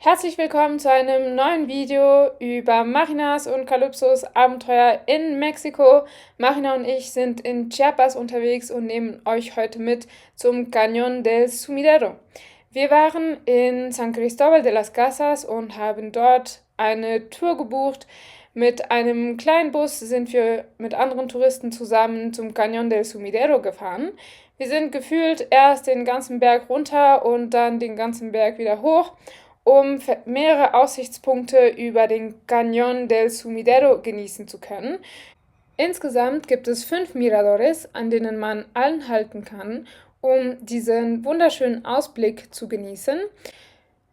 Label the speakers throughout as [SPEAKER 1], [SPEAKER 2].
[SPEAKER 1] Herzlich willkommen zu einem neuen Video über Marinas und Calypsos Abenteuer in Mexiko. Marina und ich sind in Chiapas unterwegs und nehmen euch heute mit zum Cañón del Sumidero. Wir waren in San Cristóbal de las Casas und haben dort eine Tour gebucht. Mit einem kleinen Bus sind wir mit anderen Touristen zusammen zum Cañón del Sumidero gefahren. Wir sind gefühlt erst den ganzen Berg runter und dann den ganzen Berg wieder hoch, um mehrere Aussichtspunkte über den Cañón del Sumidero genießen zu können. Insgesamt gibt es 5 Miradores, an denen man anhalten kann, um diesen wunderschönen Ausblick zu genießen.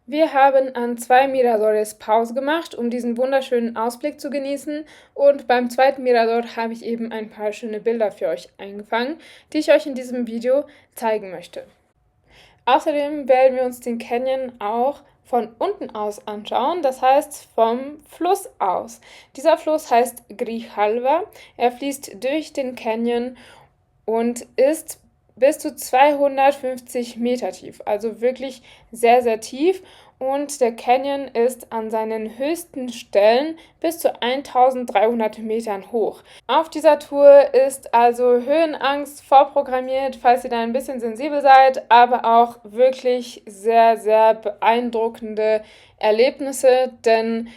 [SPEAKER 1] Wir haben an 2 Miradores Pause gemacht, um diesen wunderschönen Ausblick zu genießen, und beim zweiten Mirador habe ich eben ein paar schöne Bilder für euch eingefangen, die ich euch in diesem Video zeigen möchte. Außerdem werden wir uns den Canyon auch von unten aus anschauen, das heißt vom Fluss aus. Dieser Fluss heißt Grijalva, er fließt durch den Canyon und ist bis zu 250 Meter tief, also wirklich sehr, sehr tief. Und der Canyon ist an seinen höchsten Stellen bis zu 1300 Metern hoch. Auf dieser Tour ist also Höhenangst vorprogrammiert, falls ihr da ein bisschen sensibel seid, aber auch wirklich sehr, sehr beeindruckende Erlebnisse, denn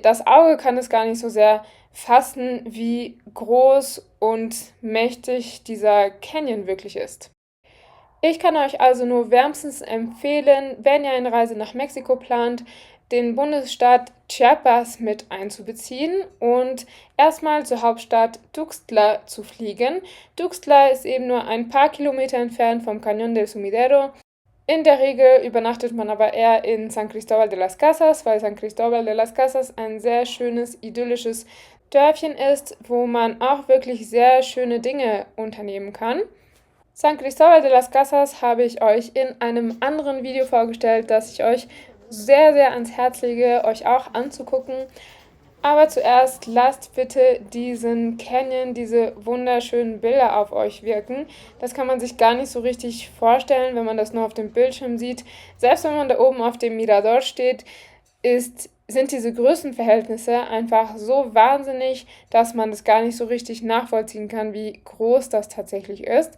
[SPEAKER 1] das Auge kann es gar nicht so sehr fassen, wie groß und mächtig dieser Canyon wirklich ist. Ich kann euch also nur wärmstens empfehlen, wenn ihr eine Reise nach Mexiko plant, den Bundesstaat Chiapas mit einzubeziehen und erstmal zur Hauptstadt Tuxtla zu fliegen. Tuxtla ist eben nur ein paar Kilometer entfernt vom Cañón del Sumidero. In der Regel übernachtet man aber eher in San Cristóbal de las Casas, weil San Cristóbal de las Casas ein sehr schönes, idyllisches Dörfchen ist, wo man auch wirklich sehr schöne Dinge unternehmen kann. San Cristóbal de las Casas habe ich euch in einem anderen Video vorgestellt, das ich euch sehr, sehr ans Herz lege, euch auch anzugucken. Aber zuerst lasst bitte diesen Canyon, diese wunderschönen Bilder auf euch wirken. Das kann man sich gar nicht so richtig vorstellen, wenn man das nur auf dem Bildschirm sieht. Selbst wenn man da oben auf dem Mirador steht, sind diese Größenverhältnisse einfach so wahnsinnig, dass man das gar nicht so richtig nachvollziehen kann, wie groß das tatsächlich ist.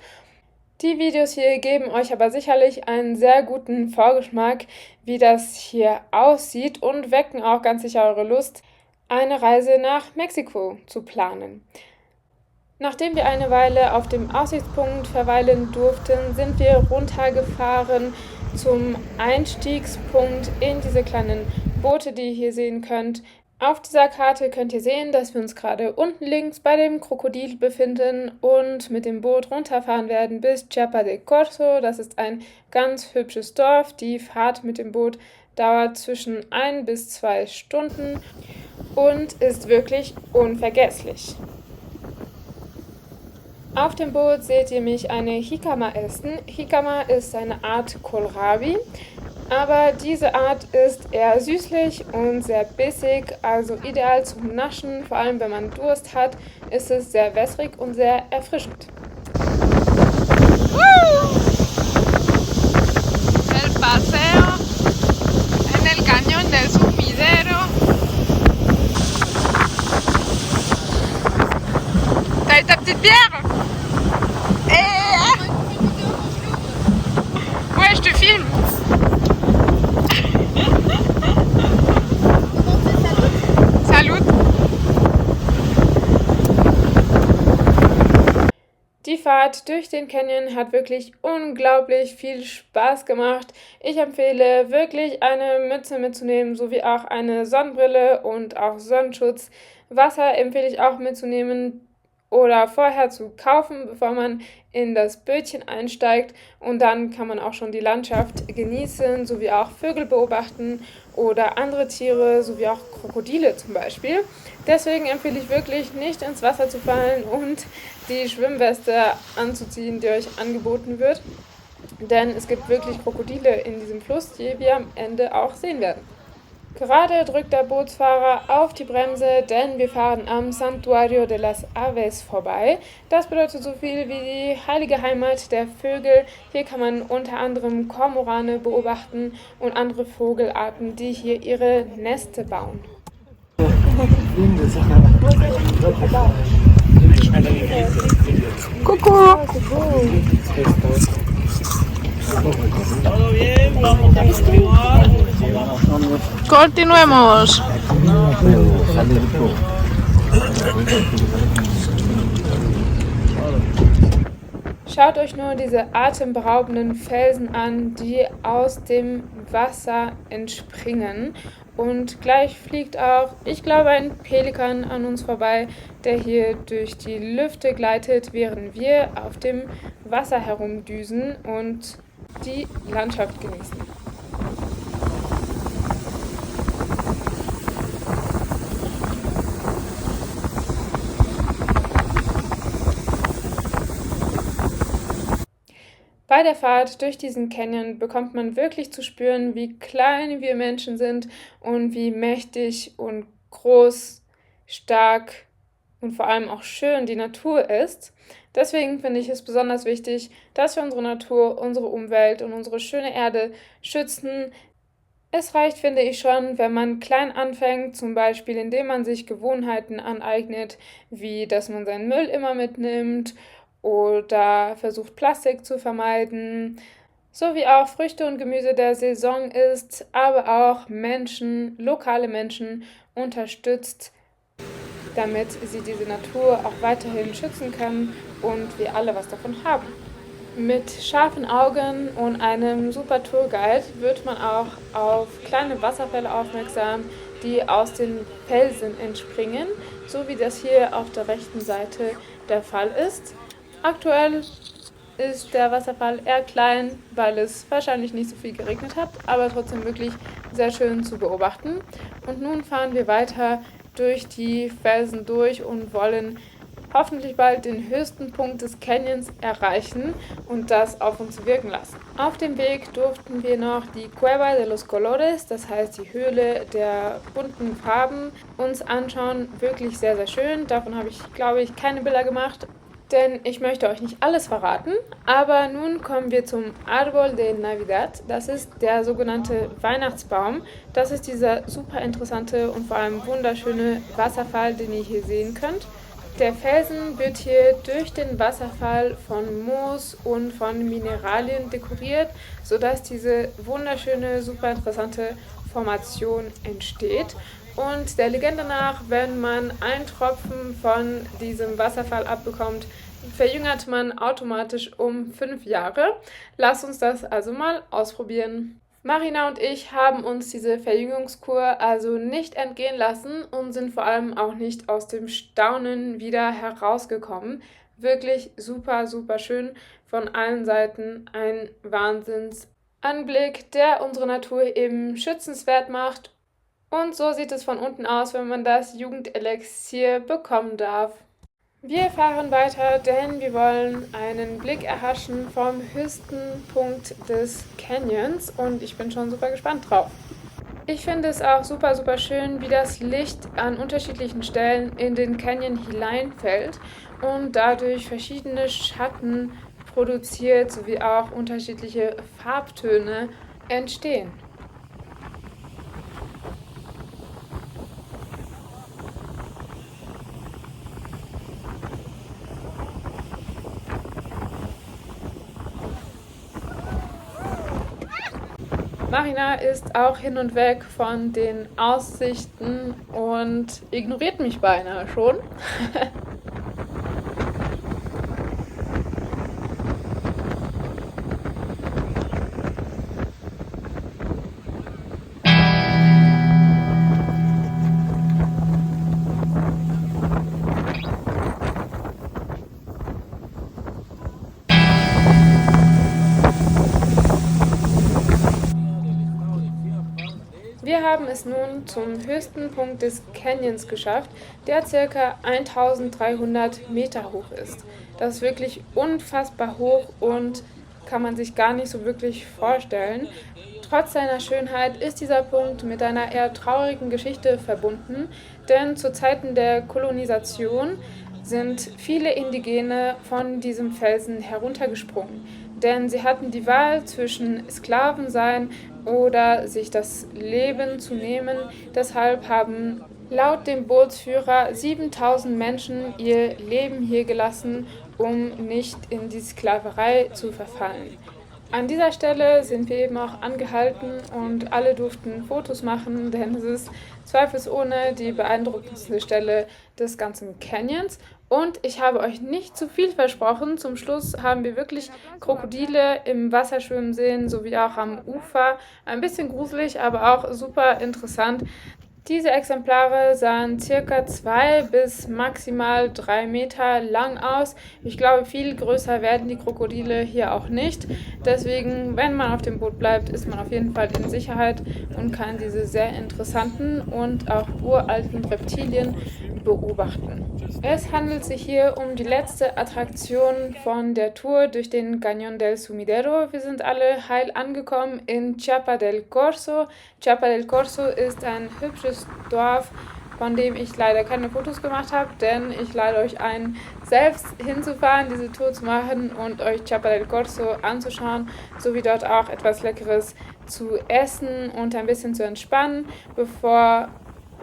[SPEAKER 1] Die Videos hier geben euch aber sicherlich einen sehr guten Vorgeschmack, wie das hier aussieht, und wecken auch ganz sicher eure Lust, eine Reise nach Mexiko zu planen. Nachdem wir eine Weile auf dem Aussichtspunkt verweilen durften, sind wir runtergefahren zum Einstiegspunkt in diese kleinen Boote, die ihr hier sehen könnt. Auf dieser Karte könnt ihr sehen, dass wir uns gerade unten links bei dem Krokodil befinden und mit dem Boot runterfahren werden bis Chiapa de Corzo. Das ist ein ganz hübsches Dorf. Die Fahrt mit dem Boot dauert zwischen 1 bis 2 Stunden und ist wirklich unvergesslich. Auf dem Boot seht ihr mich eine Jicama essen. Jicama ist eine Art Kohlrabi, aber diese Art ist eher süßlich und sehr bissig, also ideal zum Naschen. Vor allem wenn man Durst hat, ist es sehr wässrig und sehr erfrischend.
[SPEAKER 2] El paseo en el Cañón del Sumidero. T'as eu ta petite bière? Ouais, je te filme. Salut.
[SPEAKER 1] Die Fahrt durch den Canyon hat wirklich unglaublich viel Spaß gemacht. Ich empfehle wirklich, eine Mütze mitzunehmen, sowie auch eine Sonnenbrille und auch Sonnenschutz. Wasser empfehle ich auch mitzunehmen oder vorher zu kaufen, bevor man in das Bötchen einsteigt, und dann kann man auch schon die Landschaft genießen, sowie auch Vögel beobachten oder andere Tiere, sowie auch Krokodile zum Beispiel. Deswegen empfehle ich wirklich, nicht ins Wasser zu fallen und die Schwimmweste anzuziehen, die euch angeboten wird, denn es gibt wirklich Krokodile in diesem Fluss, die wir am Ende auch sehen werden. Gerade drückt der Bootsfahrer auf die Bremse, denn wir fahren am Santuario de las Aves vorbei. Das bedeutet so viel wie die heilige Heimat der Vögel. Hier kann man unter anderem Kormorane beobachten und andere Vogelarten, die hier ihre Nester bauen.
[SPEAKER 2] Coucou. Continuemos.
[SPEAKER 1] Schaut euch nur diese atemberaubenden Felsen an, die aus dem Wasser entspringen. Und gleich fliegt auch, ich glaube, ein Pelikan an uns vorbei, der hier durch die Lüfte gleitet, während wir auf dem Wasser herumdüsen und die Landschaft genießen. Bei der Fahrt durch diesen Canyon bekommt man wirklich zu spüren, wie klein wir Menschen sind und wie mächtig und groß, stark und vor allem auch schön die Natur ist. Deswegen finde ich es besonders wichtig, dass wir unsere Natur, unsere Umwelt und unsere schöne Erde schützen. Es reicht, finde ich schon, wenn man klein anfängt, zum Beispiel indem man sich Gewohnheiten aneignet, wie dass man seinen Müll immer mitnimmt oder versucht, Plastik zu vermeiden, sowie auch Früchte und Gemüse der Saison isst, aber auch Menschen, lokale Menschen unterstützt, damit sie diese Natur auch weiterhin schützen können und wir alle was davon haben. Mit scharfen Augen und einem super Tourguide wird man auch auf kleine Wasserfälle aufmerksam, die aus den Felsen entspringen, so wie das hier auf der rechten Seite der Fall ist. Aktuell ist der Wasserfall eher klein, weil es wahrscheinlich nicht so viel geregnet hat, aber trotzdem wirklich sehr schön zu beobachten. Und nun fahren wir weiter durch die Felsen durch und wollen hoffentlich bald den höchsten Punkt des Canyons erreichen und das auf uns wirken lassen. Auf dem Weg durften wir noch die Cueva de los Colores, das heißt die Höhle der bunten Farben, uns anschauen. Wirklich sehr, sehr schön. Davon habe ich, glaube ich, keine Bilder gemacht, denn ich möchte euch nicht alles verraten. Aber nun kommen wir zum Árbol de Navidad. Das ist der sogenannte Weihnachtsbaum. Das ist dieser super interessante und vor allem wunderschöne Wasserfall, den ihr hier sehen könnt. Der Felsen wird hier durch den Wasserfall von Moos und von Mineralien dekoriert, sodass diese wunderschöne, super interessante Formation entsteht. Und der Legende nach, wenn man einen Tropfen von diesem Wasserfall abbekommt, verjüngert man automatisch um 5 Jahre. Lasst uns das also mal ausprobieren. Marina und ich haben uns diese Verjüngungskur also nicht entgehen lassen und sind vor allem auch nicht aus dem Staunen wieder herausgekommen. Wirklich super, super schön. Von allen Seiten ein Wahnsinnsanblick, der unsere Natur eben schützenswert macht. Und so sieht es von unten aus, wenn man das Jugendelixier bekommen darf. Wir fahren weiter, denn wir wollen einen Blick erhaschen vom höchsten Punkt des Canyons und ich bin schon super gespannt drauf. Ich finde es auch super, super schön, wie das Licht an unterschiedlichen Stellen in den Canyon hineinfällt und dadurch verschiedene Schatten produziert, sowie auch unterschiedliche Farbtöne entstehen. Marina ist auch hin und weg von den Aussichten und ignoriert mich beinahe schon. Wir haben es nun zum höchsten Punkt des Canyons geschafft, der ca. 1300 Meter hoch ist. Das ist wirklich unfassbar hoch und kann man sich gar nicht so wirklich vorstellen. Trotz seiner Schönheit ist dieser Punkt mit einer eher traurigen Geschichte verbunden, denn zu Zeiten der Kolonisation sind viele Indigene von diesem Felsen heruntergesprungen, denn sie hatten die Wahl zwischen Sklavensein oder sich das Leben zu nehmen. Deshalb haben laut dem Bootsführer 7000 Menschen ihr Leben hier gelassen, um nicht in die Sklaverei zu verfallen. An dieser Stelle sind wir eben auch angehalten und alle durften Fotos machen, denn es ist zweifelsohne die beeindruckendste Stelle des ganzen Canyons. Und ich habe euch nicht zu viel versprochen. Zum Schluss haben wir wirklich Krokodile im Wasser schwimmen sehen, sowie auch am Ufer. Ein bisschen gruselig, aber auch super interessant. Diese Exemplare sahen circa 2 bis maximal 3 Meter lang aus. Ich glaube, viel größer werden die Krokodile hier auch nicht. Deswegen, wenn man auf dem Boot bleibt, ist man auf jeden Fall in Sicherheit und kann diese sehr interessanten und auch uralten Reptilien beobachten. Es handelt sich hier um die letzte Attraktion von der Tour durch den Cañón del Sumidero. Wir sind alle heil angekommen in Chiapa del Corzo. Chiapa del Corzo ist ein hübsches Dorf, von dem ich leider keine Fotos gemacht habe, denn ich lade euch ein, selbst hinzufahren, diese Tour zu machen und euch Chiapa del Corzo anzuschauen, sowie dort auch etwas Leckeres zu essen und ein bisschen zu entspannen, bevor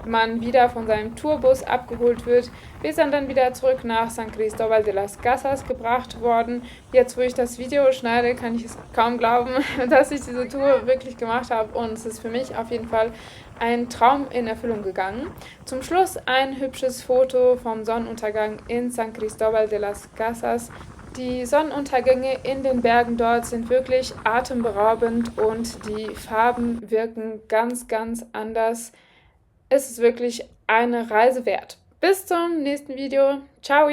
[SPEAKER 1] man wieder von seinem Tourbus abgeholt wird. Wir sind dann wieder zurück nach San Cristóbal de las Casas gebracht worden. Jetzt, wo ich das Video schneide, kann ich es kaum glauben, dass ich diese Tour wirklich gemacht habe, und es ist für mich auf jeden Fall ein Traum in Erfüllung gegangen. Zum Schluss ein hübsches Foto vom Sonnenuntergang in San Cristóbal de las Casas. Die Sonnenuntergänge in den Bergen dort sind wirklich atemberaubend und die Farben wirken ganz, ganz anders. Es ist wirklich eine Reise wert. Bis zum nächsten Video. Ciao!